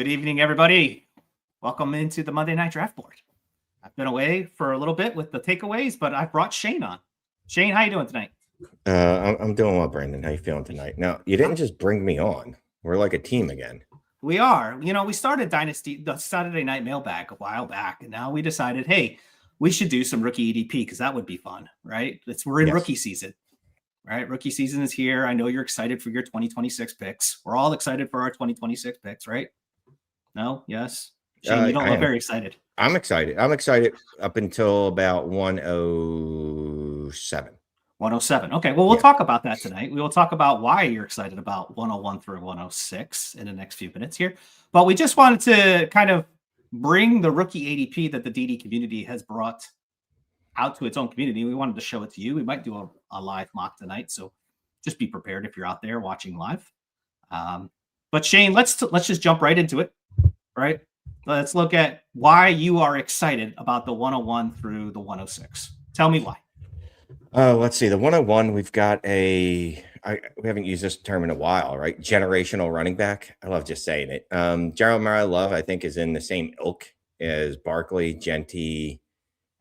Good evening, everybody. Welcome into the Monday Night Draft Board. I've been away for a little bit with the takeaways, but I've brought Shane on. Shane, how you doing tonight? I'm doing well, Brandon. How you feeling tonight? Now, you didn't just bring me on. We're like a team again. We are. We started Dynasty, the Saturday Night Mailbag a while back, and now we decided, hey, we should do some rookie ADP because that would be fun, right? We're in rookie season, right? Rookie season is here. I know you're excited for your 2026 picks. We're all excited for our 2026 picks, right? No? Yes? Shane, you don't look very excited. I'm excited. I'm excited up until about 107. 107. Okay, well, we'll talk about that tonight. We will talk about why you're excited about 101 through 106 in the next few minutes here. But we just wanted to kind of bring the rookie ADP that the DD community has brought out to its own community. We wanted to show it to you. We might do a live mock tonight, so just be prepared if you're out there watching live. But Shane, let's just jump right into it, right? Let's look at why you are excited about the 101 through the 106. Tell me why. Let's see. The 101, we've got we haven't used this term in a while, right? Generational running back. I love just saying it. Jeremiah Love, I think, is in the same ilk as Barkley, Genty,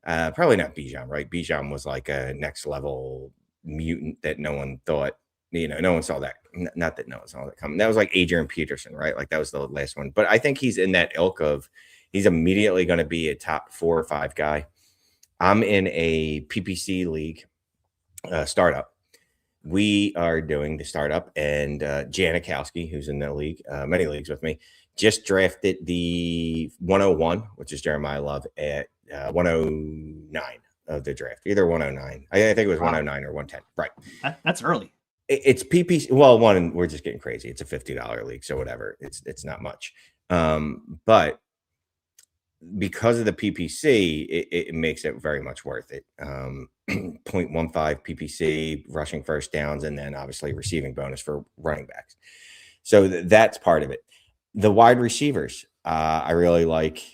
probably not Bijan, right? Bijan was like a next level mutant that no one thought, no one saw that. Not that no one saw that coming. That was like Adrian Peterson, right? Like that was the last one. But I think he's in that ilk of he's immediately going to be a top 4 or 5 guy. I'm in a PPC league startup. We are doing the startup, and Janikowski, who's in the league, many leagues with me, just drafted the 101, which is Jeremiah Love, at 109 of the draft, either 109. I think it was 109 or 110. Right. That's early. It's PPC. Well, we're just getting crazy. It's a $50 league, so whatever. It's not much. But because of the PPC, it makes it very much worth it. 0.15 PPC, rushing first downs, and then obviously receiving bonus for running backs. So that's part of it. The wide receivers, I really like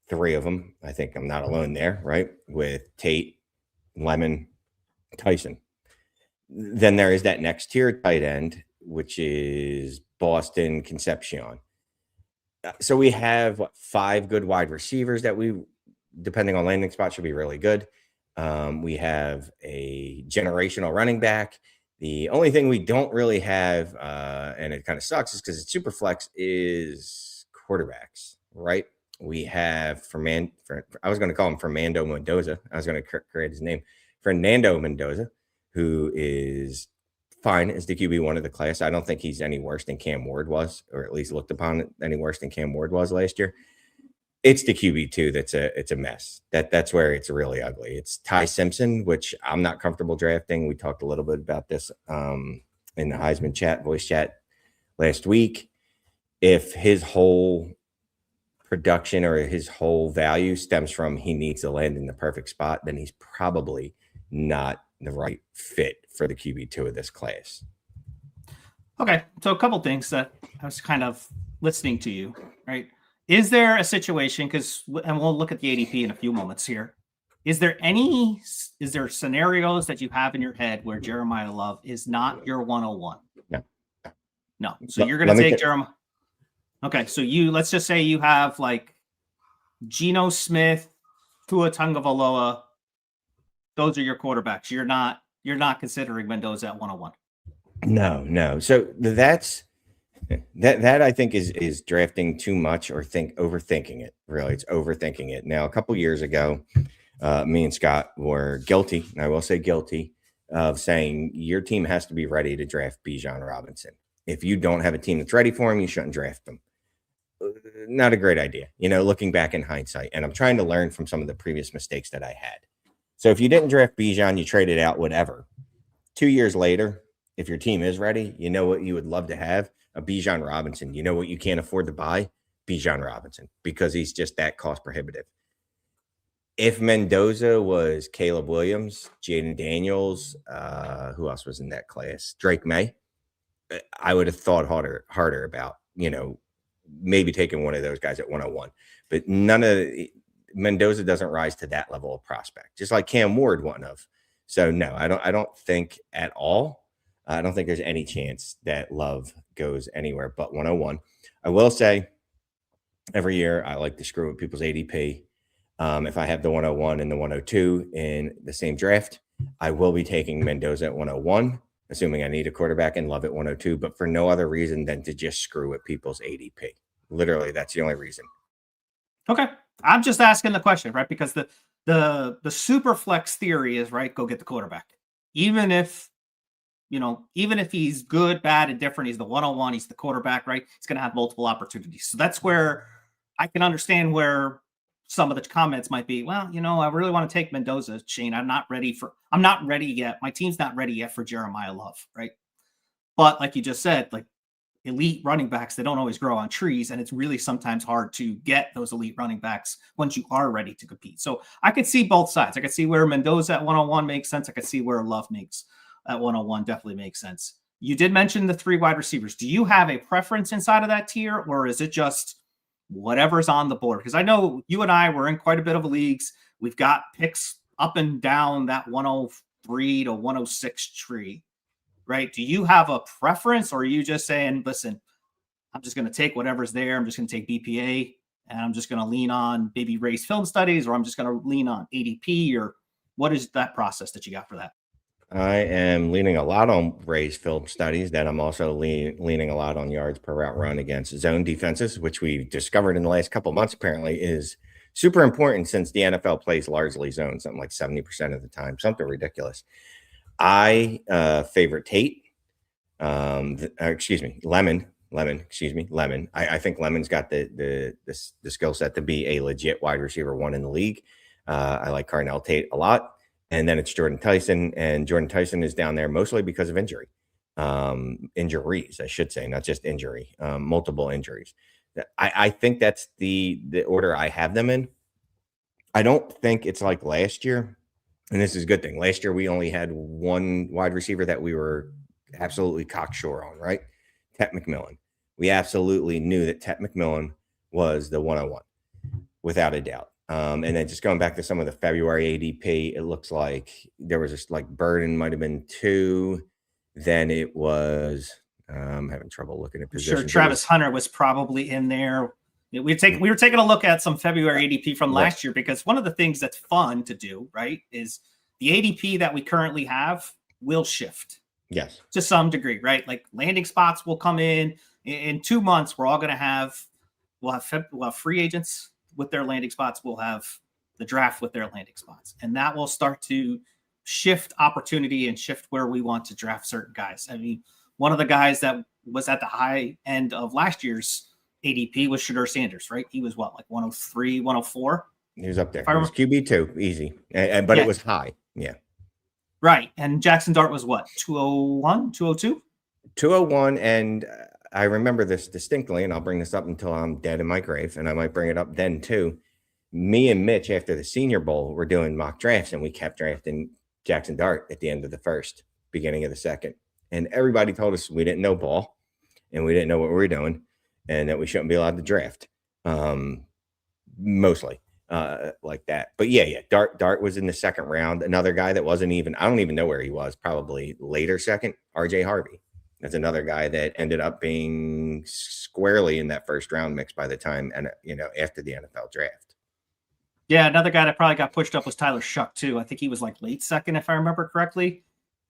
3 of them. I think I'm not alone there, right? With Tate, Lemon, Tyson. Then there is that next tier tight end, which is Boston Concepcion. So we have 5 good wide receivers that we, depending on landing spot, should be really good. We have a generational running back. The only thing we don't really have, and it kind of sucks, is because it's super flex, is quarterbacks, right? We have I was going to call him Fernando Mendoza. I was going to create his name, Fernando Mendoza, who is fine as the QB1 of the class. I don't think he's any worse than Cam Ward was, or at least looked upon any worse than Cam Ward was last year. It's the QB2 it's a mess. That's where it's really ugly. It's Ty Simpson, which I'm not comfortable drafting. We talked a little bit about this in the Heisman voice chat last week. If his whole production or his whole value stems from he needs to land in the perfect spot, then he's probably not the right fit for the QB2 of this class. Okay, so a couple things that I was kind of listening to you, right? Is there a situation, and we'll look at the ADP in a few moments here. Is there scenarios that you have in your head where Jeremiah Love is not your 101? No. So you're going to take Jeremiah. Okay, so let's just say you have like Geno Smith, Tua Tagovailoa. Those are your quarterbacks. You're not considering Mendoza at 101. No. So that I think is drafting too much or overthinking it. Really, it's overthinking it. Now, a couple years ago, me and Scott were guilty, and I will say guilty, of saying your team has to be ready to draft Bijan Robinson. If you don't have a team that's ready for him, you shouldn't draft him. Not a great idea, looking back in hindsight. And I'm trying to learn from some of the previous mistakes that I had. So if you didn't draft Bijan, you traded out, whatever. 2 years later, if your team is ready, you know what you would love to have? A Bijan Robinson. You know what you can't afford to buy? Bijan Robinson, because he's just that cost prohibitive. If Mendoza was Caleb Williams, Jaden Daniels, who else was in that class? Drake May. I would have thought harder about, maybe taking one of those guys at 101. But Mendoza doesn't rise to that level of prospect, just like Cam Ward one of. So no, I don't think at all. I don't think there's any chance that Love goes anywhere but 101. I will say every year I like to screw with people's ADP. If I have the 101 and the 102 in the same draft, I will be taking Mendoza at 101, assuming I need a quarterback, and Love at 102, but for no other reason than to just screw with people's ADP. Literally, that's the only reason. Okay. I'm just asking the question, right? Because the super flex theory is, right, go get the quarterback. Even if he's good, bad, and different, he's the 101, he's the quarterback, right? He's going to have multiple opportunities. So that's where I can understand where some of the comments might be, well, I really want to take Mendoza, Shane. I'm not ready yet. My team's not ready yet for Jeremiah Love, right? But like you just said, like elite running backs, they don't always grow on trees. And it's really sometimes hard to get those elite running backs once you are ready to compete. So I could see both sides. I could see where Mendoza at 101 makes sense. I could see where Love makes at 101 definitely makes sense. You did mention the 3 wide receivers. Do you have a preference inside of that tier, or is it just whatever's on the board? Because I know you and I were in quite a bit of leagues. We've got picks up and down that 103 to 106 tree, right? Do you have a preference, or are you just saying, listen, I'm just going to take whatever's there. I'm just going to take BPA, and I'm just going to lean on maybe Ray's film studies, or I'm just going to lean on ADP, or what is that process that you got for that? I am leaning a lot on Ray's film studies. Then I'm also leaning a lot on yards per route run against zone defenses, which we discovered in the last couple of months apparently is super important since the NFL plays largely zone, something like 70% of the time, something ridiculous. I favorite Tate. Lemon. I think Lemon's got the skill set to be a legit wide receiver 1 in the league. I like Carnell Tate a lot. And then it's Jordan Tyson, and Jordan Tyson is down there mostly because of injuries, I should say, not just injury, multiple injuries. I think that's the order I have them in. I don't think it's like last year, and this is a good thing. Last year, we only had 1 wide receiver that we were absolutely cocksure on, right? Tet McMillan. We absolutely knew that Tet McMillan was the 101, without a doubt. And then just going back to some of the February ADP, it looks like there was just like Burden might have been 2. Then it was I'm having trouble looking at positions. Sure, Travis Hunter was probably in there. We were taking a look at some February ADP from last year, because one of the things that's fun to do, right, is the ADP that we currently have will shift. Yes. To some degree, right? Like landing spots will come in 2 months. We're all going to we'll have free agents with their landing spots. We'll have the draft with their landing spots, and that will start to shift opportunity and shift where we want to draft certain guys. I mean, one of the guys that was at the high end of last year's ADP was Shedeur Sanders, right? He was what, like 103, 104? He was up there. He was QB2, easy. But it was high. Yeah. Right. And Jackson Dart was what, 201, 202? 201. And I remember this distinctly, and I'll bring this up until I'm dead in my grave, and I might bring it up then too. Me and Mitch, after the Senior Bowl, were doing mock drafts, and we kept drafting Jackson Dart at the end of the first, beginning of the second. And everybody told us we didn't know ball, and we didn't know what we were doing, and that we shouldn't be allowed to draft. Mostly like that. But yeah. Dart was in the second round. Another guy that wasn't even, I don't even know where he was, probably later second, RJ Harvey. That's another guy that ended up being squarely in that first round mix by the time, and after the NFL draft. Yeah, another guy that probably got pushed up was Tyler Shuck too. I think he was like late second, if I remember correctly.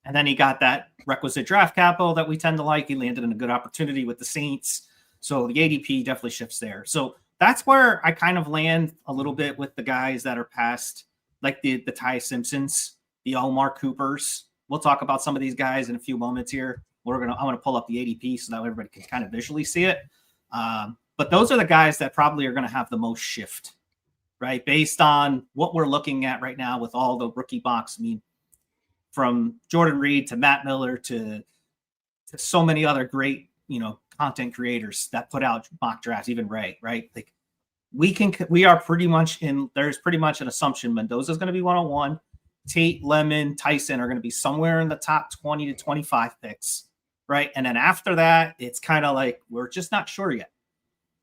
And then he got that requisite draft capital that we tend to like. He landed in a good opportunity with the Saints. So the ADP definitely shifts there. So that's where I kind of land a little bit with the guys that are past, like the Ty Simpsons, the Omar Coopers. We'll talk about some of these guys in a few moments here. I'm going to pull up the ADP so that everybody can kind of visually see it. But those are the guys that probably are going to have the most shift, right? Based on what we're looking at right now with all the rookie mocks. I mean, from Jordan Reed to Matt Miller to so many other great, content creators that put out mock drafts, even Ray, right? Like we are pretty much there's pretty much an assumption Mendoza is going to be 101. Tate, Lemon, Tyson are going to be somewhere in the top 20 to 25 picks, right? And then after that, it's kind of like we're just not sure yet.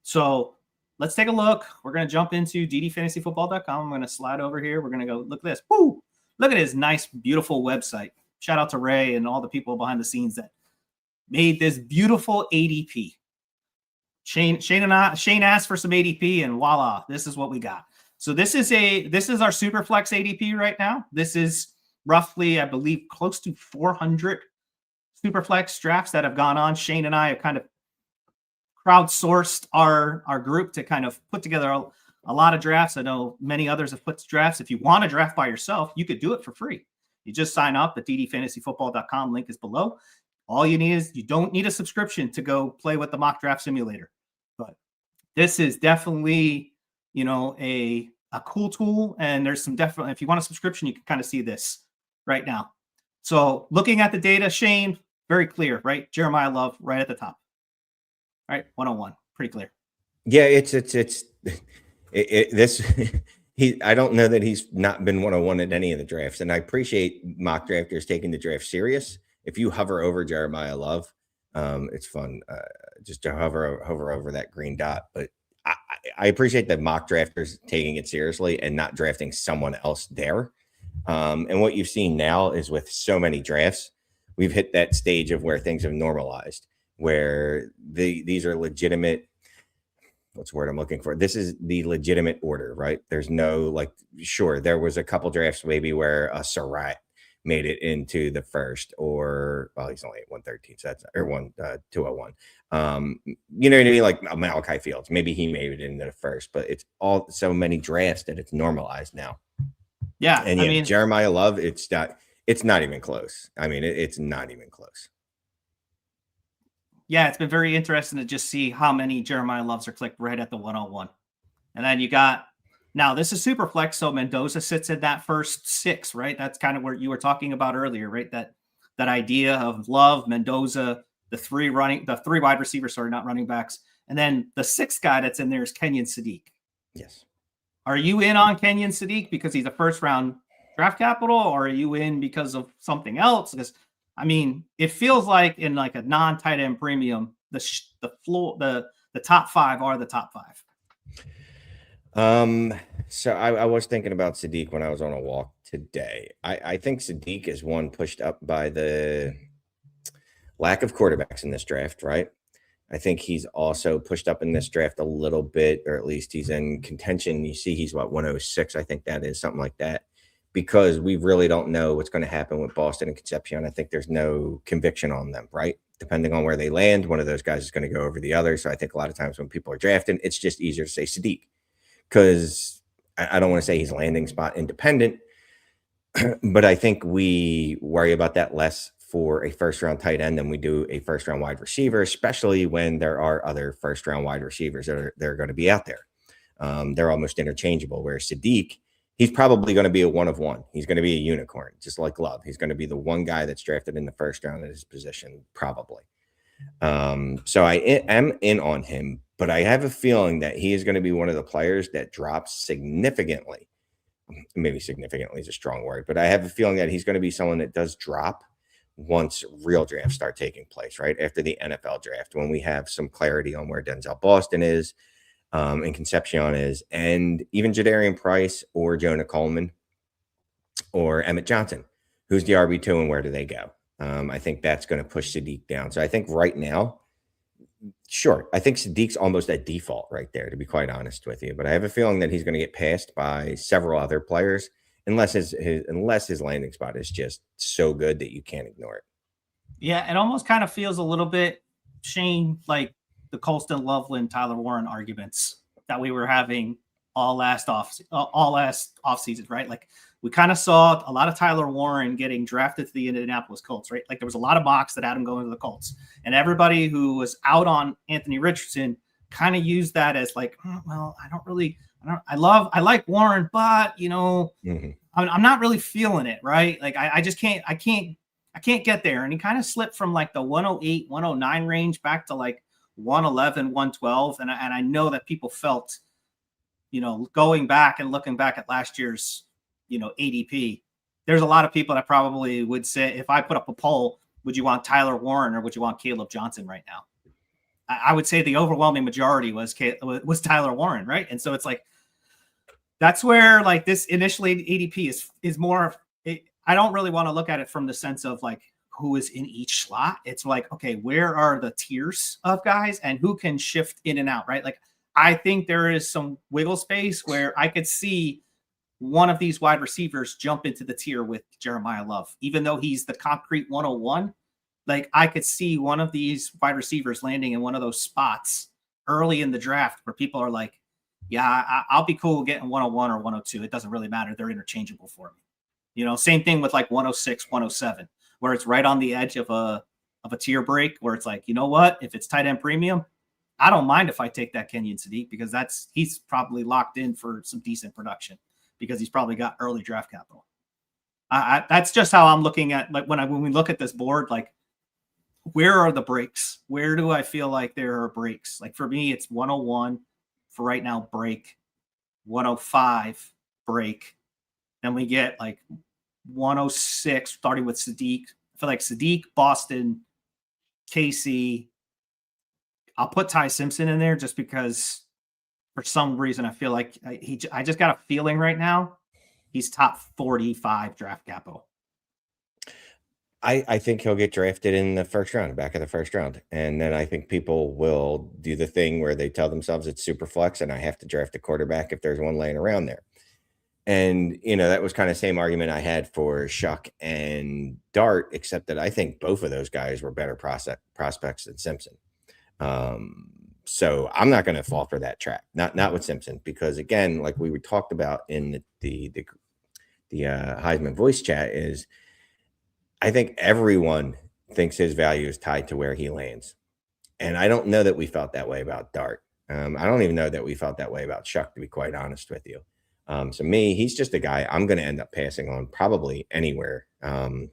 So let's take a look. We're going to jump into ddfantasyfootball.com. I'm going to slide over here. We're going to go look at this. Woo! Look at his nice, beautiful website. Shout out to Ray and all the people behind the scenes that made this beautiful ADP. Shane asked for some ADP, and voila, this is what we got. So this is our super flex ADP right now. This is roughly, I believe, close to 400 super flex drafts that have gone on. Shane and I have kind of crowdsourced our group to kind of put together a lot of drafts. I know many others have put drafts. If you want to draft by yourself, you could do it for free. You just sign up at ddfantasyfootball.com. Link is below. All you need is, you don't need a subscription to go play with the mock draft simulator. But this is definitely, a cool tool. And there's some definitely, if you want a subscription, you can kind of see this right now. So looking at the data, Shane, very clear, right? Jeremiah Love right at the top. All right, 101, pretty clear. Yeah, I don't know that he's not been 101 at any of the drafts, and I appreciate mock drafters taking the draft serious. If you hover over Jeremiah Love, it's fun just to hover over that green dot. But I appreciate that mock drafters taking it seriously and not drafting someone else there. And what you've seen now is, with so many drafts, we've hit that stage of where things have normalized, where these are legitimate. What's the word I'm looking for? This is the legitimate order, right? There's no, sure, there was a couple drafts maybe where a Surratt made it into the first, or, well, he's only at 113, so that's, or 201. You know what I mean? Like Malachi Fields, maybe he made it into the first, but it's all so many drafts that it's normalized now. Yeah. And yeah, Jeremiah Love, it's not even close. I mean, it's not even close. Yeah, it's been very interesting to just see how many Jeremiah Loves are clicked right at the 101. And then you got, now this is super flex, so Mendoza sits in that first 6, right? That's kind of where you were talking about earlier, right? That idea of Love, Mendoza, the three wide receivers, sorry, not running backs. And then the 6th guy that's in there is Kenyon Sadiq. Yes. Are you in on Kenyon Sadiq because he's a first round draft capital, or are you in because of something else? Because it feels like in like a non-tight end premium, the top 5 are the top 5. So I was thinking about Sadiq when I was on a walk today. I think Sadiq is one pushed up by the lack of quarterbacks in this draft, right? I think he's also pushed up in this draft a little bit, or at least he's in contention. You see, he's 106. I think that is something like that, because we really don't know what's going to happen with Boston and Concepcion. I think there's no conviction on them, right? Depending on where they land, one of those guys is going to go over the other. So I think a lot of times when people are drafting, it's just easier to say Sadiq, because I don't want to say he's landing spot independent, but I think we worry about that less for a first-round tight end than we do a first-round wide receiver, especially when there are other first-round wide receivers that are going to be out there. They're almost interchangeable, where Sadiq, he's probably going to be a one of one. He's going to be a unicorn, just like Love. He's going to be the one guy that's drafted in the first round at his position, probably. So I am in on him, but I have a feeling that he is going to be one of the players that drops significantly. Maybe significantly is a strong word, but I have a feeling that he's going to be someone that does drop once real drafts start taking place, right after the NFL draft, when we have some clarity on where Denzel Boston is, and Concepcion is, and even Jadarian Price or Jonah Coleman or Emmett Johnson, who's the RB2 and where do they go? I think that's going to push Sadiq down. So I think right now, sure, I think Sadiq's almost at default right there, to be quite honest with you. But I have a feeling that he's going to get passed by several other players, unless his landing spot is just so good that you can't ignore it. Yeah, it almost kind of feels a little bit, Shane, like the Colston, Loveland, Tyler Warren arguments that we were having all last off season, right? Like we kind of saw a lot of Tyler Warren getting drafted to the Indianapolis Colts, right? Like there was a lot of mocks that had him going to the Colts, and everybody who was out on Anthony Richardson kind of used that as like, well, I like Warren, but I'm not really feeling it, right? Like I just can't get there. And he kind of slipped from like the 108, 109 range back to like 111, 112. And I know that people felt, going back and looking back at last year's, ADP, there's a lot of people that probably would say, if I put up a poll, would you want Tyler Warren or would you want Caleb Johnson right now? I would say the overwhelming majority was Tyler Warren, right? And so it's like, that's where like this initially ADP is more, I don't really want to look at it from the sense of like who is in each slot. It's like, okay, where are the tiers of guys and who can shift in and out, right? Like, I think there is some wiggle space where I could see one of these wide receivers jump into the tier with Jeremiah Love, even though he's the concrete 101. Like, I could see one of these wide receivers landing in one of those spots early in the draft where people are like, yeah, I'll be cool getting 101 or 102. It doesn't really matter. They're interchangeable for me. You know, same thing with like 106, 107, where it's right on the edge of a tier break where it's like, you know what? If it's tight end premium, I don't mind if I take that Kenyon Sadiq because he's probably locked in for some decent production because he's probably got early draft capital. That's just how I'm looking at, like, when we look at this board, like, where are the breaks? Where do I feel like there are breaks? Like, for me, it's 101 for right now, break, 105 break. Then we get like 106 starting with Sadiq. I feel like Sadiq, Boston, KC. I'll put Ty Simpson in there just because for some reason I feel like I just got a feeling right now he's top 45 draft capital. I think he'll get drafted in the first round, back of the first round. And then I think people will do the thing where they tell themselves it's super flex and I have to draft a quarterback if there's one laying around there. And, that was kind of the same argument I had for Shuck and Dart, except that I think both of those guys were better prospects than Simpson. So I'm not going to fall for that trap, not with Simpson, because again, like we talked about in the Heisman voice chat, is I think everyone thinks his value is tied to where he lands. And I don't know that we felt that way about Dart. I don't even know that we felt that way about Shuck, to be quite honest with you. So he's just a guy I'm going to end up passing on probably anywhere. I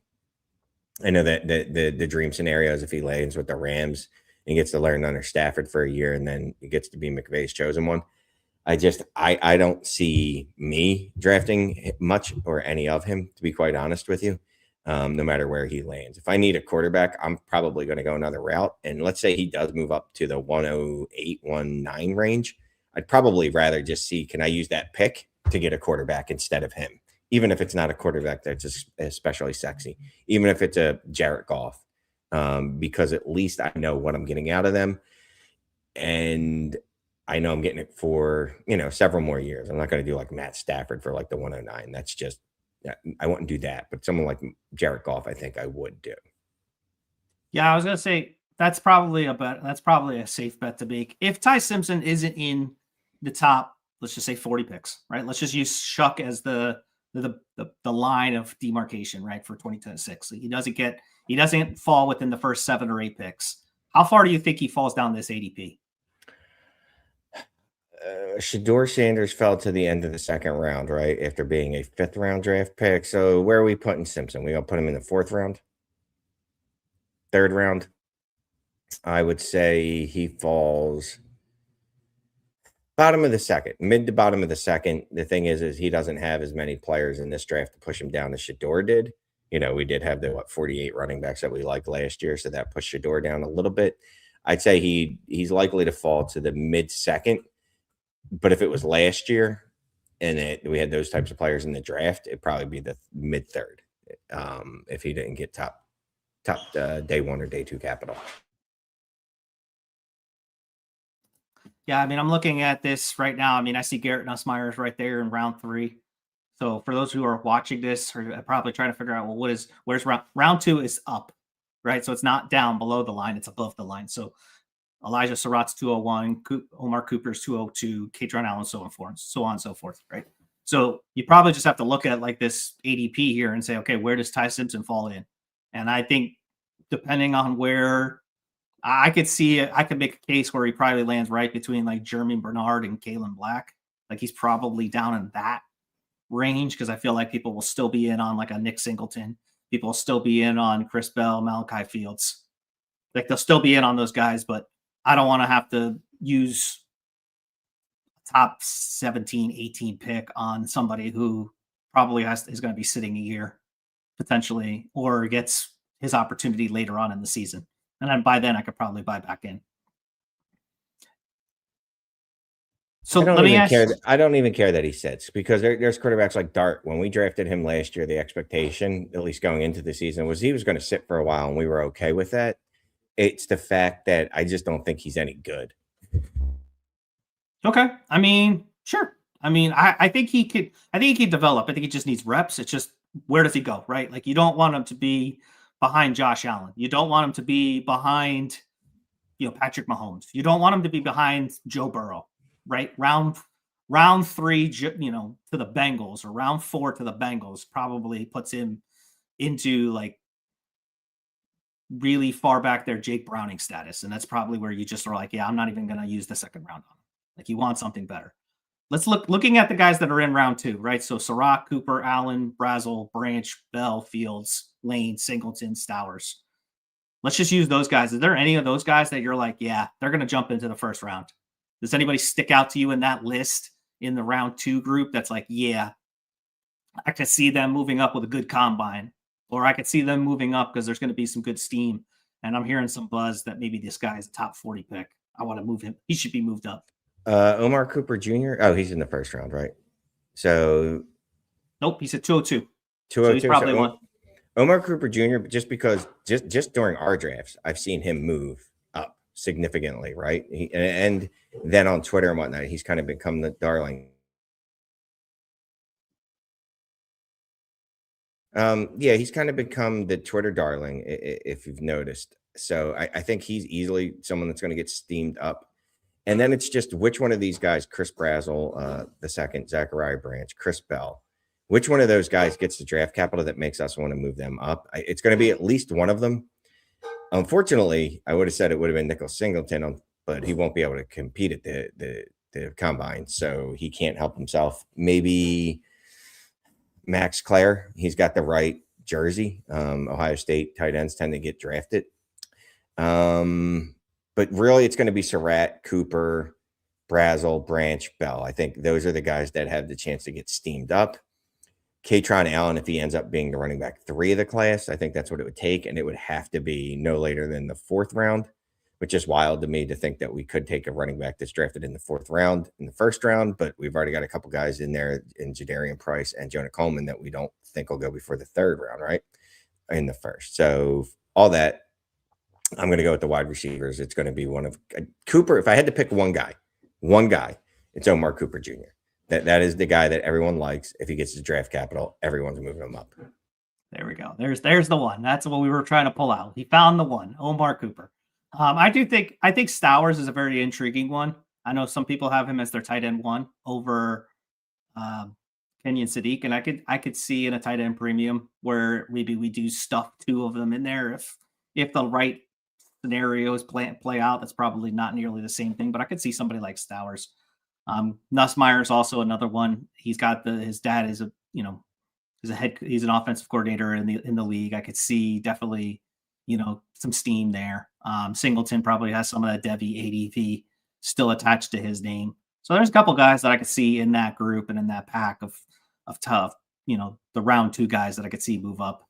know that the dream scenario is if he lands with the Rams and gets to learn under Stafford for a year and then he gets to be McVay's chosen one. I don't see me drafting much or any of him, to be quite honest with you, no matter where he lands. If I need a quarterback, I'm probably going to go another route. And let's say he does move up to the 108, 19 range. I'd probably rather just see, can I use that pick to get a quarterback instead of him? Even if it's not a quarterback that's especially sexy, even if it's a Jared Goff, because at least I know what I'm getting out of them. And I know I'm getting it for, several more years. I'm not going to do like Matt Stafford for like the 109. That's just, I wouldn't do that. But someone like Jared Goff, I think I would do. Yeah, I was going to say that's probably a safe bet to make. If Ty Simpson isn't in the top, let's just say 40 picks, right? Let's just use Shuck as the line of demarcation, right, for 2026. He doesn't fall within the first 7 or 8 picks. How far do you think he falls down this ADP? Shador Sanders fell to the end of the second round, right, after being a 5th round draft pick. So where are we putting Simpson? We gonna put him in the 4th round, 3rd round? I would say he falls bottom of the second, mid to bottom of the second. The thing is he doesn't have as many players in this draft to push him down as Shador did. We did have the 48 running backs that we liked last year, so that pushed Shador down a little bit. I'd say he's likely to fall to the mid second. But if it was last year and we had those types of players in the draft, it'd probably be the mid third if he didn't get top day 1 or day 2 capital. Yeah, I mean, I'm looking at this right now. I mean, I see Garrett Nussmeier is right there in round 3. So for those who are watching this, are probably trying to figure out, well, where's round 2 is up, right? So it's not down below the line, it's above the line. So Elijah Surratt's 201, Omar Cooper's 202, Katron Allen, so on and so forth, right? So you probably just have to look at like this ADP here and say, okay, where does Ty Simpson fall in? And I think depending on where I could see it, I could make a case where he probably lands right between like Jeremy Bernard and Kalen Black. Like he's probably down in that range because I feel like people will still be in on like a Nick Singleton. People will still be in on Chris Bell, Malachi Fields. Like they'll still be in on those guys, but I don't want to have to use a top 17, 18 pick on somebody who probably is going to be sitting a year potentially, or gets his opportunity later on in the season. And then by then I could probably buy back in. So I don't let me even ask. care. I don't even care that he sits because there's quarterbacks like Dart. When we drafted him last year, the expectation, at least going into the season, was he was going to sit for a while, and we were okay with that. It's the fact that I just don't think he's any good. Okay. I mean, sure. I mean, I think he could. I think he could develop. I think he just needs reps. It's just where does he go, right? Like you don't want him to be behind Josh Allen. You don't want him to be behind, Patrick Mahomes. You don't want him to be behind Joe Burrow, right? Round three, to the Bengals, or round four to the Bengals probably puts him into like really far back there Jake Browning status, and that's probably where you just are like, yeah, I'm not even going to use the second round on him. Like you want something better. Let's looking at the guys that are in round two, right? So Sirach, Cooper, Allen, Brazel, Branch, Bell, Fields, Lane, Singleton, Stowers. Let's just use those guys. Is there any of those guys that you're like, yeah, they're going to jump into the first round? Does anybody stick out to you in that list in the round two group that's like, yeah, I could see them moving up with a good combine, or I could see them moving up because there's going to be some good steam. And I'm hearing some buzz that maybe this guy is a top 40 pick. I want to move him. He should be moved up. Omar Cooper Jr. Oh, he's in the first round, right? So nope, he's at 202. 202. So he's probably one. Omar Cooper Jr. Just because just during our drafts, I've seen him move up significantly, right? And then on Twitter and whatnot, he's kind of become the darling. Yeah, he's kind of become the Twitter darling, if you've noticed. So I think he's easily someone that's going to get steamed up. And then it's just which one of these guys, Chris Brazel, the second, Zachariah Branch, Chris Bell, which one of those guys gets the draft capital that makes us want to move them up? It's going to be at least one of them. Unfortunately, I would have said it would have been Nickel Singleton, but he won't be able to compete at the combine, so he can't help himself. Maybe Max Clare, he's got the right jersey. Ohio State tight ends tend to get drafted. But really, it's going to be Surratt, Cooper, Brazel, Branch, Bell. I think those are the guys that have the chance to get steamed up. Katron Allen, if he ends up being the running back 3 of the class, I think that's what it would take. And it would have to be no later than the 4th round, which is wild to me to think that we could take a running back that's drafted in the 4th round in the 1st round. But we've already got a couple guys in there in Jadarian Price and Jonah Coleman that we don't think will go before the 3rd round, right? In the 1st. So all that, I'm going to go with the wide receivers. It's going to be one of Cooper. If I had to pick one guy, it's Omar Cooper Jr. That is the guy that everyone likes. If he gets his draft capital, everyone's moving him up. There we go. There's the one. That's what we were trying to pull out. He found the one, Omar Cooper. I think Stowers is a very intriguing one. I know some people have him as their tight end 1 over Kenyon Sadiq, and I could see in a tight end premium where maybe we do stuff 2 of them in there if the right scenarios play out. That's probably not nearly the same thing, but I could see somebody like Stowers. Nussmeier is also another one. He's got his dad is he's an offensive coordinator in the league. I could see definitely, some steam there. Singleton probably has some of that Devi ADP still attached to his name. So there's a couple guys that I could see in that group and in that pack of tough, the round 2 guys that I could see move up.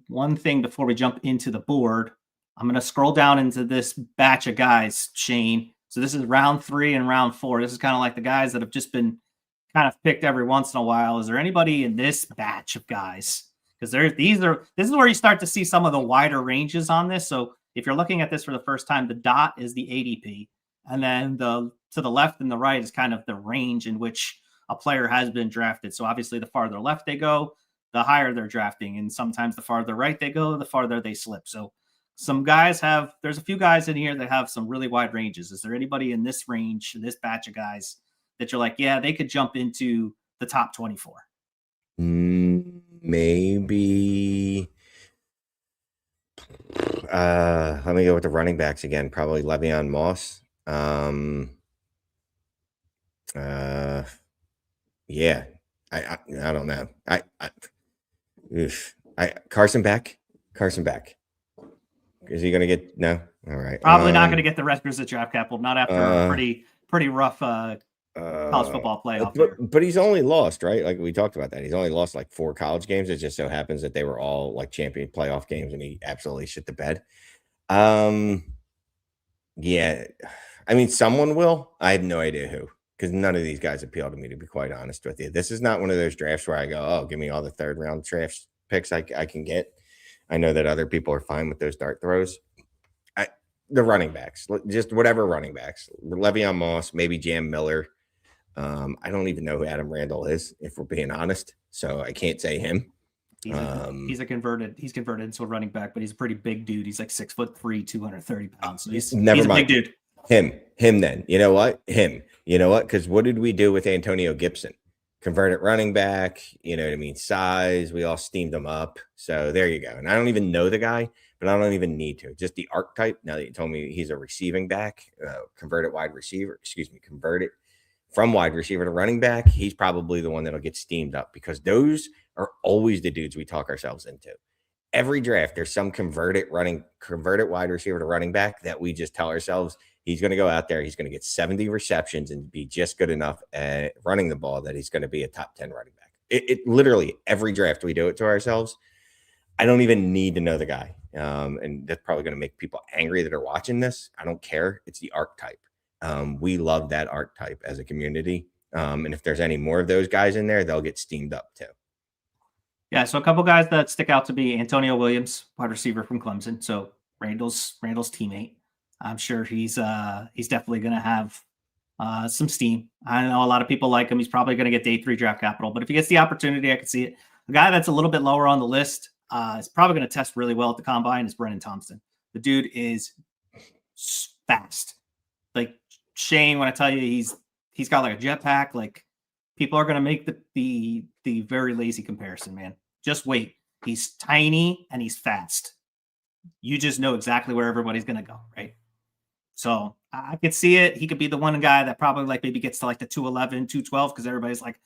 One thing before we jump into the board, I'm going to scroll down into this batch of guys, Shane. So this is round 3 and round 4. This is kind of like the guys that have just been kind of picked every once in a while. Is there anybody in this batch of guys? Because this is where you start to see some of the wider ranges on this. So if you're looking at this for the first time, the dot is the ADP, and then to the left and the right is kind of the range in which a player has been drafted. So obviously, the farther left they go, the higher they're drafting, and sometimes the farther right they go, the farther they slip. So some guys there's a few guys in here that have some really wide ranges. Is there anybody in this range, in this batch of guys, that you're like, yeah, they could jump into the top 24? Maybe. Let me go with the running backs again. Probably Le'Veon Moss. Yeah. I don't know. Carson Beck. Is he going to get no? All right. Probably not going to get the requisite draft capital. Not after a pretty rough college football playoff year. But he's only lost, right? Like we talked about that. He's only lost like 4 college games. It just so happens that they were all like champion playoff games, and he absolutely shit the bed. Yeah, I mean, someone will. I have no idea who, because none of these guys appeal to me, to be quite honest with you. This is not one of those drafts where I go, oh, give me all the third round draft picks I can get. I know that other people are fine with those dart throws. The running backs, just whatever running backs, Le'Veon Moss, maybe Jam Miller. I don't even know who Adam Randall is, if we're being honest. So I can't say him. He's converted into a running back, but he's a pretty big dude. He's like 6'3", 230 pounds. So he's a big dude. Him then. You know what? Him. You know what? Because what did we do with Antonio Gibson? Converted running back, you know what I mean? Size. We all steamed him up. So there you go. And I don't even know the guy, but I don't even need to. Just the archetype. Now that you told me he's a receiving back, converted from wide receiver to running back, he's probably the one that'll get steamed up, because those are always the dudes we talk ourselves into. Every draft, there's some converted wide receiver to running back that we just tell ourselves he's going to go out there, he's going to get 70 receptions and be just good enough at running the ball that he's going to be a top 10 running back. It literally, every draft we do it to ourselves. I don't even need to know the guy. And that's probably going to make people angry that are watching this. I don't care. It's the archetype. We love that archetype as a community. And if there's any more of those guys in there, they'll get steamed up too. Yeah, so a couple guys that stick out to me: Antonio Williams, wide receiver from Clemson. So Randall's teammate. I'm sure he's definitely going to have some steam. I know a lot of people like him. He's probably going to get day 3 draft capital, but if he gets the opportunity, I could see it. A guy that's a little bit lower on the list is probably going to test really well at the combine is Brennan Thompson. The dude is fast. Like Shane, when I tell you he's got like a jetpack, like people are going to make the very lazy comparison, man. Just wait. He's tiny and he's fast. You just know exactly where everybody's going to go, right? So I could see it. He could be the one guy that probably like maybe gets to like the 211, 212, because everybody's like,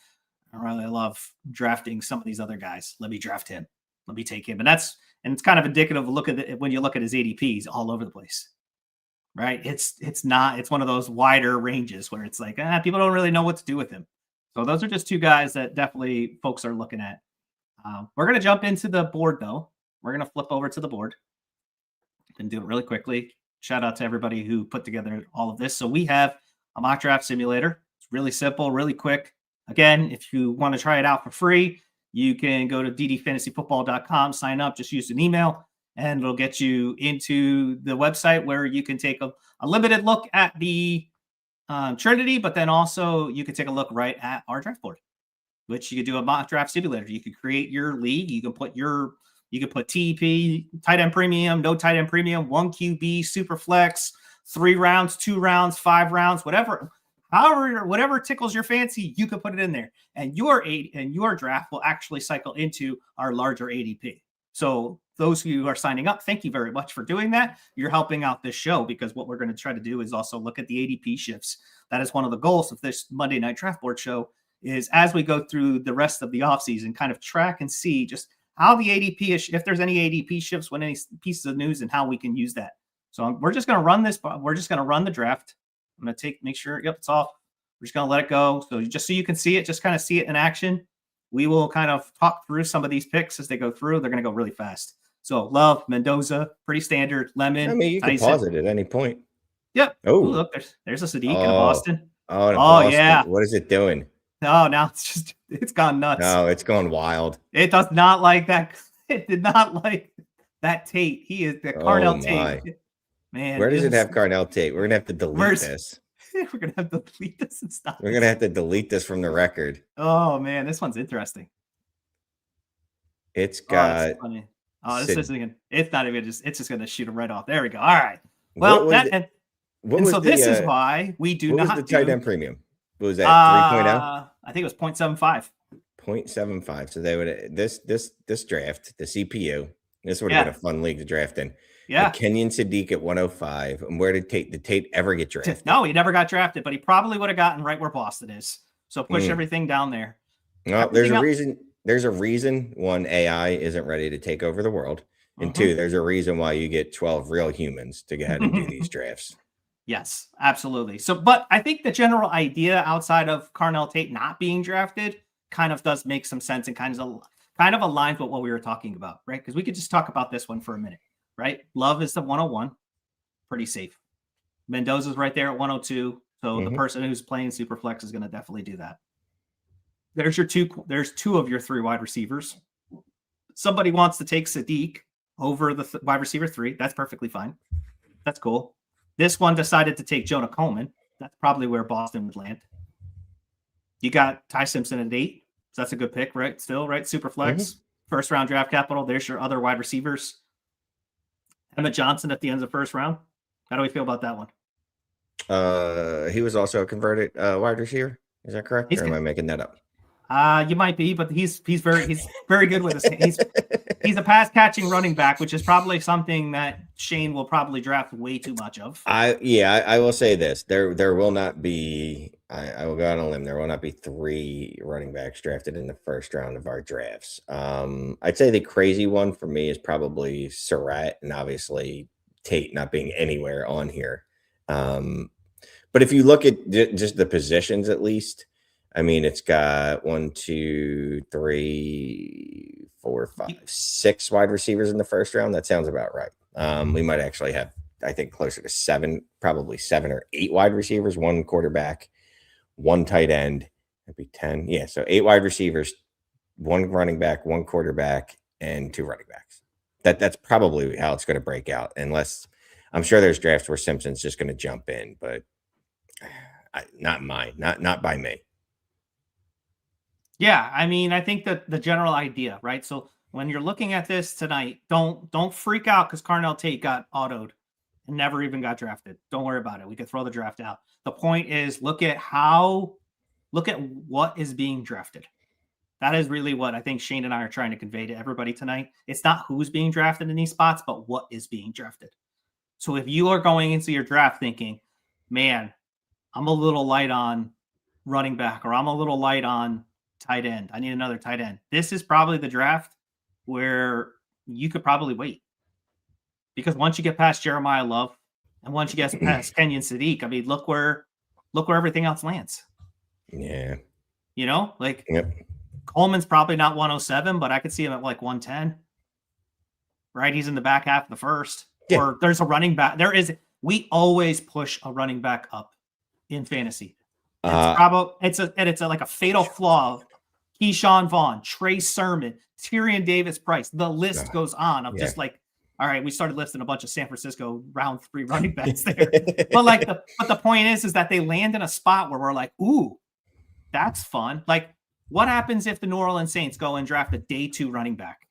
I really love drafting some of these other guys. Let me draft him. Let me take him. And it's kind of indicative of look at it when you look at his ADP, he's all over the place. Right? It's one of those wider ranges where it's like, people don't really know what to do with him. So those are just 2 guys that definitely folks are looking at. We're going to jump into the board, though. We're going to flip over to the board and do it really quickly. Shout out to everybody who put together all of this. So we have a mock draft simulator. It's really simple, really quick. Again, if you want to try it out for free, you can go to ddfantasyfootball.com, sign up, just use an email, and it'll get you into the website where you can take a limited look at the Trinity, but then also you can take a look right at our draft board, which you could do a mock draft simulator. You could create your league. You can put TEP, tight end premium, no tight end premium, 1 QB, super flex, 3 rounds, 2 rounds, 5 rounds, whatever tickles your fancy, you can put it in there. And your draft will actually cycle into our larger ADP. So those who are signing up, thank you very much for doing that. You're helping out this show, because what we're going to try to do is also look at the ADP shifts. That is one of the goals of this Monday Night Draft Board show, is as we go through the rest of the offseason, kind of track and see just how the ADP is, if there's any ADP shifts, when any pieces of news, and how we can use that. So we're just going to run this. We're just going to run the draft. I'm going to make sure, yep, it's off. We're just going to let it go. So just so you can see it, just kind of see it in action. We will kind of talk through some of these picks as they go through. They're going to go really fast. So Love, Mendoza, pretty standard. Lemon. I mean, you can pause it at any point. Yep. Oh, look, there's a Sadiq in Boston. Oh, Boston. Yeah. What is it doing? Oh, now it's gone nuts. No, it's gone wild. It does not like that. It did not like that Tate. He is the Carnell Tate. Man, where does it have Carnell Tate? We're gonna have to delete this. We're gonna have to delete this and stop. We're gonna have to delete this from the record. Oh man, this one's interesting. It's got. Funny. Oh, this isn't even. It's not even just. It's just gonna shoot him right off. There we go. All right. Well, this is why we do not. What was the tight end premium? What was that? 3.0. I think it was 0.75. 0.75. So they would this draft, the CPU. This would have been a fun league to draft in. Yeah. Kenyon Sadiq at 105. And where did Tate ever get drafted? No, he never got drafted, but he probably would have gotten right where Boston is. So push everything down there. No, there's a reason. There's a reason, one, AI isn't ready to take over the world. And 2, there's a reason why you get 12 real humans to go ahead and do these drafts. Yes, absolutely. So, but I think the general idea outside of Carnell Tate not being drafted kind of does make some sense and kind of aligns with what we were talking about, right? Because we could just talk about this one for a minute, right? Love is the 101, pretty safe. Mendoza's right there at 102. So the Mhm. person who's playing Superflex is going to definitely do that. There's your two. There's two of your three wide receivers. Somebody wants to take Sadiq over the wide receiver 3. That's perfectly fine. That's cool. This one decided to take Jonah Coleman. That's probably where Boston would land. You got Ty Simpson at 8. So that's a good pick, right? Still, right? Superflex, first round draft capital. There's your other wide receivers. Emmett Johnson at the end of the first round. How do we feel about that one? He was also a converted wide receiver. Is that correct? Or am I making that up? You might be, but he's very good with his. He's a pass catching running back, which is probably something that Shane will probably draft way too much of. I will say this: there will not be. I will go out on a limb. There will not be 3 running backs drafted in the first round of our drafts. I'd say the crazy one for me is probably Surratt, and obviously Tate not being anywhere on here. But if you look at just the positions, at least, I mean, it's got 1, 2, 3, 4, 5, 6 wide receivers in the first round. That sounds about right. We might actually have, I think, closer to 7, probably 7 or 8 wide receivers, 1 quarterback, 1 tight end. That'd be 10. Yeah, so 8 wide receivers, 1 running back, 1 quarterback, and 2 running backs. That's probably how it's going to break out, unless I'm sure there's drafts where Simpson's just going to jump in, but not mine, not by me. Yeah, I mean, I think that the general idea, right? So when you're looking at this tonight, don't freak out because Carnell Tate got autoed and never even got drafted. Don't worry about it. We could throw the draft out. The point is, look at what is being drafted. That is really what I think Shane and I are trying to convey to everybody tonight. It's not who's being drafted in these spots, but what is being drafted. So if you are going into your draft thinking, man, I'm a little light on running back, or I'm a little light on tight end, I need another tight end, this is probably the draft where you could probably wait. Because once you get past Jeremiah Love and once you get past Kenyon Sadiq, I mean, look where everything else lands. Yeah. You know, like Coleman's probably not 107, but I could see him at like 110. Right? He's in the back half of the first. Yeah. Or there's a running back. We always push a running back up in fantasy. It's like a fatal flaw. Keyshawn Vaughn, Trey Sermon, Tyrion Davis Price. The list goes on of just like, all right, we started listing a bunch of San Francisco round 3 running backs there. but the point is that they land in a spot where we're like, ooh, that's fun. Like, what happens if the New Orleans Saints go and draft a day 2 running back?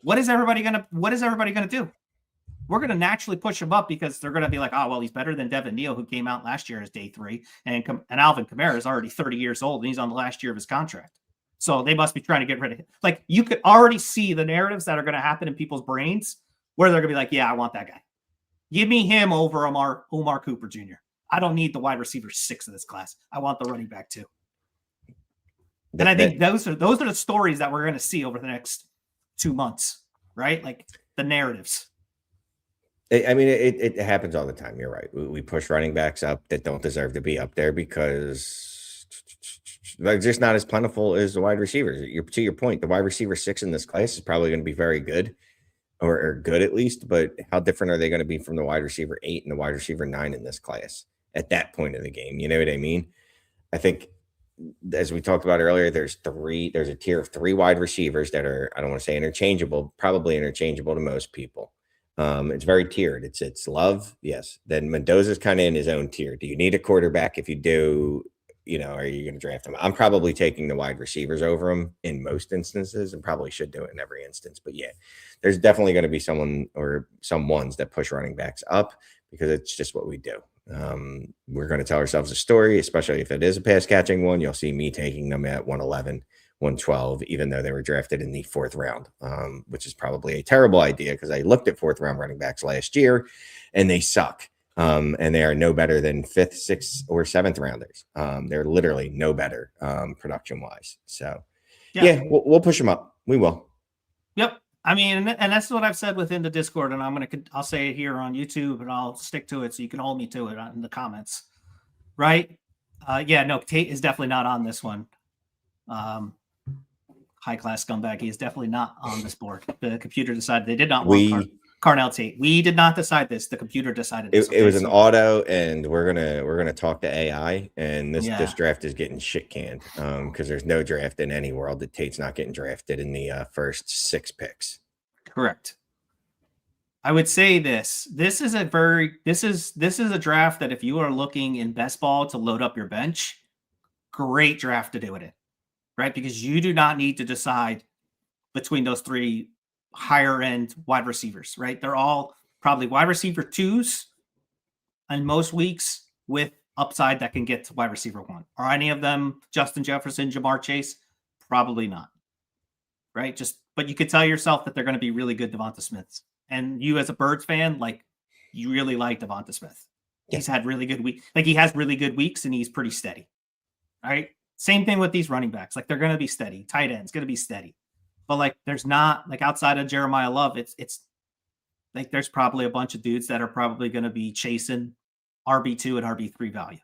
What is everybody gonna do? We're gonna naturally push him up because they're gonna be like, oh well, he's better than Devin Neal, who came out last year as day 3, and Alvin Kamara is already 30 years old and he's on the last year of his contract. So they must be trying to get rid of him. Like, you could already see the narratives that are going to happen in people's brains where they're going to be like, yeah, I want that guy. Give me him over Omar Cooper Jr. I don't need the wide receiver 6 of this class. I want the running back 2. And I think those are the stories that we're going to see over the next 2 months, right? Like the narratives. I mean, it happens all the time. You're right. We push running backs up that don't deserve to be up there because they're just not as plentiful as the wide receivers. To your point, the wide receiver 6 in this class is probably going to be very good, or good at least. But how different are they going to be from the wide receiver 8 and the wide receiver 9 in this class at that point of the game? You know what I mean? I think, as we talked about earlier, there's a tier of 3 wide receivers that are, I don't want to say interchangeable, probably interchangeable to most people. It's very tiered. It's Love, yes. Then Mendoza's kind of in his own tier. Do you need a quarterback? If you do, are you going to draft him? I'm probably taking the wide receivers over him in most instances, and probably should do it in every instance. But yeah, there's definitely going to be someone or some ones that push running backs up because it's just what we do. We're going to tell ourselves a story, especially if it is a pass catching one. You'll see me taking them at 111, 112, even though they were drafted in the 4th round, which is probably a terrible idea because I looked at 4th round running backs last year and they suck. And they are no better than 5th, 6th, or 7th rounders. They're literally no better production wise. So yeah, we'll push them up. We will. Yep. I mean, and that's what I've said within the Discord, and I'll say it here on YouTube, and I'll stick to it so you can hold me to it in the comments. Right? No, Tate is definitely not on this one. High class scumbag. He is definitely not on this board. The computer decided they did not want Carnell Tate. We did not decide this. The computer decided this. It was an auto, and we're gonna talk to AI, and this draft is getting shit canned because there's no draft in any world that Tate's not getting drafted in the first 6 picks. Correct. I would say this is a draft that if you are looking in best ball to load up your bench, great draft to do it in, right? Because you do not need to decide between those 3 higher end wide receivers, right? They're all probably wide receiver 2s in most weeks with upside that can get to wide receiver 1. Are any of them Justin Jefferson, Jamar Chase? Probably not, right? But you could tell yourself that they're going to be really good Devonta Smiths. And you as a Birds fan, like, you really like Devonta Smith. Yeah. He's had really good weeks. Like, he has really good weeks and he's pretty steady. All right. Same thing with these running backs. Like, they're going to be steady. Tight end's going to be steady. But like, there's not, like, outside of Jeremiah Love, it's like there's probably a bunch of dudes that are probably going to be chasing RB2 and RB3 value.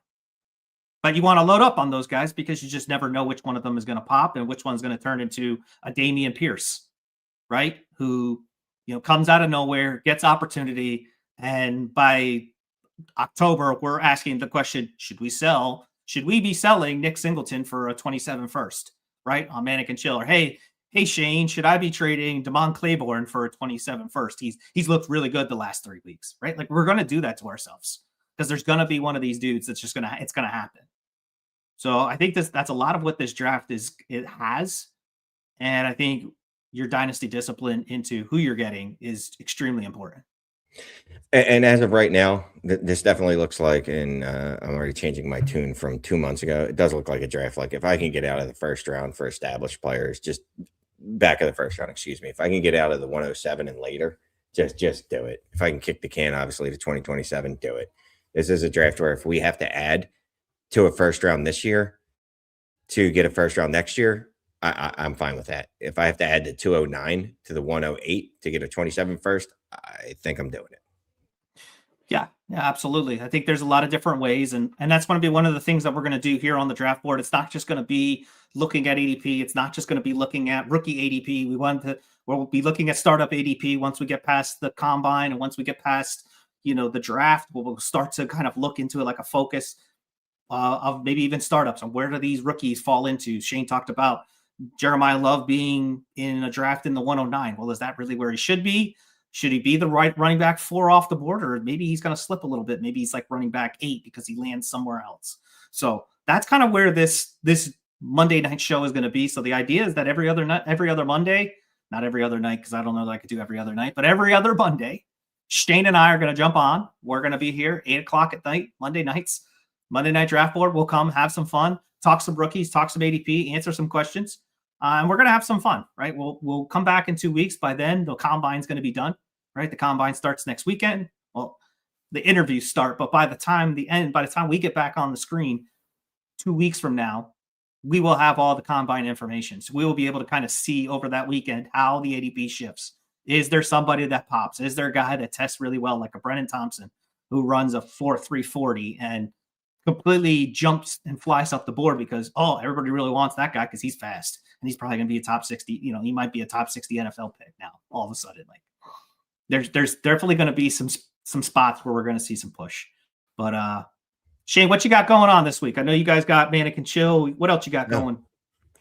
But you want to load up on those guys because you just never know which one of them is going to pop and which one's going to turn into a Dameon Pierce, right? Who, comes out of nowhere, gets opportunity, and by October, we're asking the question, should we be selling Nick Singleton for a 27 first, right? On Manic and Chill. Or, hey, Shane, should I be trading Damon Claiborne for a 27 first? He's looked really good the last 3 weeks, right? Like, we're going to do that to ourselves because there's going to be one of these dudes that's just it's going to happen. So I think that's a lot of what this draft has. And I think your dynasty discipline into who you're getting is extremely important. And as of right now, this definitely looks like, and I'm already changing my tune from 2 months ago. It does look like a draft. Like, if I can get out of the first round for established players, just back of the first round, if I can get out of the 107 and later, just do it. If I can kick the can, obviously, to 2027, do it. This is a draft where if we have to add to a first round this year to get a first round next year, I'm fine with that. If I have to add the 209 to the 108 to get a 27 first, I think I'm doing it. Yeah, absolutely. I think there's a lot of different ways, and that's going to be one of the things that we're going to do here on the draft board. It's not just going to be looking at ADP. It's not just going to be looking at rookie ADP. We'll be looking at startup ADP once we get past the combine, and once we get past the draft, we'll start to kind of look into it like a focus of maybe even startups and where do these rookies fall into. Shane talked about Jeremiah Love being in a draft in the 109. Well, is that really where he should be? Should he be the right running back 4 off the board, or maybe he's going to slip a little bit? Maybe he's like running back 8 because he lands somewhere else. So that's kind of where this Monday night show is going to be. So the idea is that every other Monday, not every other night, because I don't know that I could do every other night, but every other Monday, Shane and I are going to jump on. We're going to be here 8:00 at night, Monday nights. Monday night draft board. We'll come have some fun, talk some rookies, talk some ADP, answer some questions. And we're going to have some fun, right? We'll come back in 2 weeks. By then, the combine's going to be done, right? The combine starts next weekend. Well, the interviews start, but by the time we get back on the screen 2 weeks from now, we will have all the combine information. So we will be able to kind of see over that weekend how the ADP shifts. Is there somebody that pops? Is there a guy that tests really well, like a Brennan Thompson, who runs a 4.340 and completely jumps and flies up the board because, everybody really wants that guy because he's fast and he's probably going to be a top 60. He might be a top 60 NFL pick now. All of a sudden, like there's definitely going to be some spots where we're going to see some push. But Shane, what you got going on this week? I know you guys got Manic and Chill. What else you got going?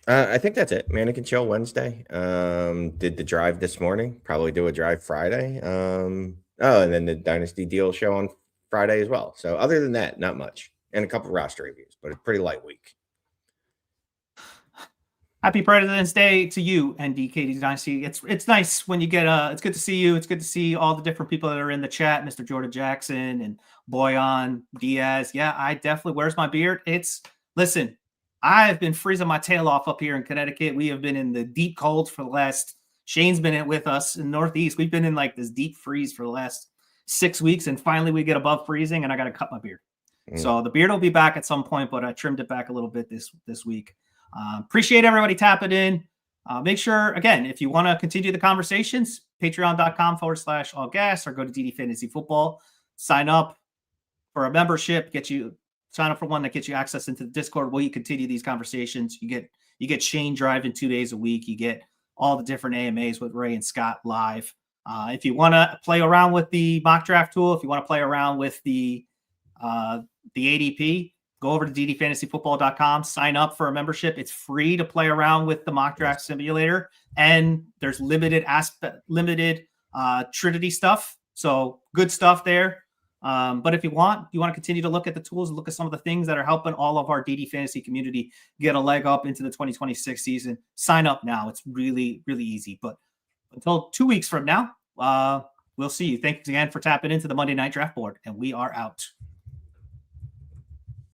I think that's it. Manic and Chill Wednesday. Did the drive this morning. Probably do a drive Friday. And then the Dynasty Deal show on Friday as well. So other than that, not much. And a couple of roster reviews, but a pretty light week. Happy President's Day to you and DKD's Dynasty. It's nice when you get it's good to see you. It's good to see all the different people that are in the chat, Mr. Jordan Jackson and Boyan Diaz. Yeah, I definitely, where's my beard? Listen, I've been freezing my tail off up here in Connecticut. We have been in the deep cold for the last, Shane's been in with us in Northeast. We've been in like this deep freeze for the last 6 weeks. And finally we get above freezing and I got to cut my beard. So the beard will be back at some point, but I trimmed it back a little bit this week. Appreciate everybody tapping in. Make sure, again, if you want to continue the conversations, patreon.com/allgas or go to DD Fantasy Football. Sign up for a membership, sign up for one that gets you access into the Discord where you continue these conversations. You get Shane driving 2 days a week. You get all the different AMAs with Ray and Scott live. If you want to play around with the mock draft tool, if you want to play around with the ADP, go over to ddfantasyfootball.com, sign up for a membership. It's free to play around with the mock draft simulator, and there's limited Trinity stuff. So good stuff there. But if you want to continue to look at the tools and look at some of the things that are helping all of our DD fantasy community get a leg up into the 2026 season, sign up now. It's really, really easy. But until 2 weeks from now, we'll see you. Thanks again for tapping into the Monday Night Draft Board, and we are out.